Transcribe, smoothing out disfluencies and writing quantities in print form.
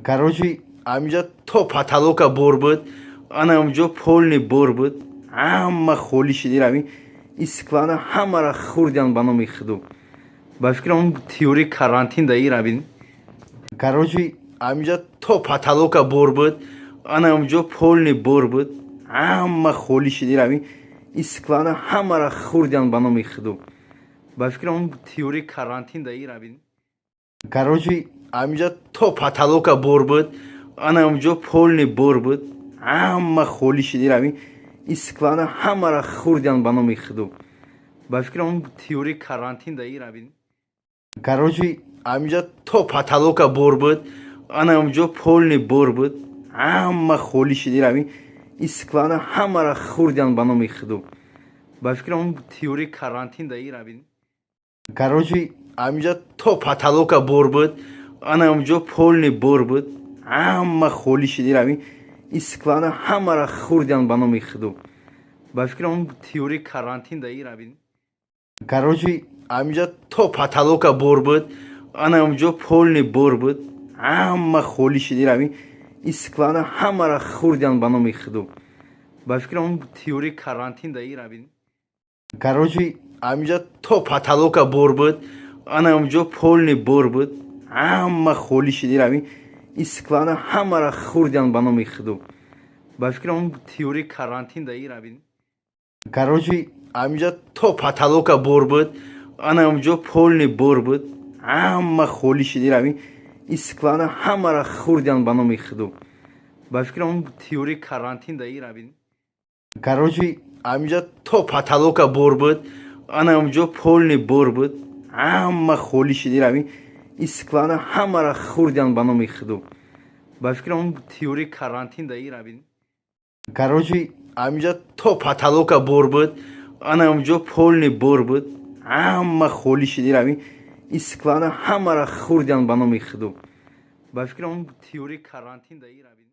Короче, амиджа то потолока бор буд, анамҷо полни бор буд. Ҳама холӣ шидӣ равӣ. Истиклана ҳамара хурдян ба номи худо. Ба фикрам он теории карантин даи равин. Короче, амиджа то потолока бор буд, анамҷо полни бор буд. Ҳама холӣ шидӣ равӣ. Истиклана ҳамара хурдян ба номи худо. Ба фикрам он теории карантин даи равин. Короче, амиджа то потолока бор буд, анамҷо полни бор буд. Ҳама холӣ шидӣ равӣ. Истиклана ҳамара хурдян ба номи худо. Ба фикрам он теории карантин даи равин. Короче, амиджа то потолока бор буд, анамҷо полни бор буд. Ҳама холӣ шидӣ равӣ. Истиклана ҳамара хурдян ба номи худо. Ба фикрам он теории карантин даи равин. Короче, амиджа то потолока бор буд, анамҷо полни бор буд. Ҳама холӣ шидӣ равӣ. Истиклана ҳамара хурдян ба номи худо. Ба фикрам он теории карантин даи равин. Короче, амиджа то потолока бор буд, анамҷо полни бор буд. Ҳама холӣ шидӣ равӣ. Истиклана ҳамара хурдян ба номи худо. Ба фикрам он теории карантин даи равин. Короче, амиджа то потолока бор буд, анамҷо полни бор буд. Ҳама холӣ шидӣ равӣ. Истиклана ҳамара хурдян ба номи худо. Ба фикрам он теории карантин даи равин. Короче, амиджа то потолока бор буд, анамҷо полни бор буд. Ҳама холӣ шидӣ равӣ. Истиклана ҳамара хурдян ба номи худо. Ба фикрам он теории карантин даи равин. Короче, амиджа то потолока бор буд, анамҷо полни бор буд. Ҳама холӣ шидӣ равӣ. Истиклана ҳамара хурдян ба номи худо. Ба фикрам он теории карантин даи равин. Короче, амиджа то потолока бор буд, анамҷо полни бор буд. Ҳама холӣ шидӣ равӣ. Истиклана ҳамара хурдян ба номи худо. Ба фикрам он теории карантин даи равин.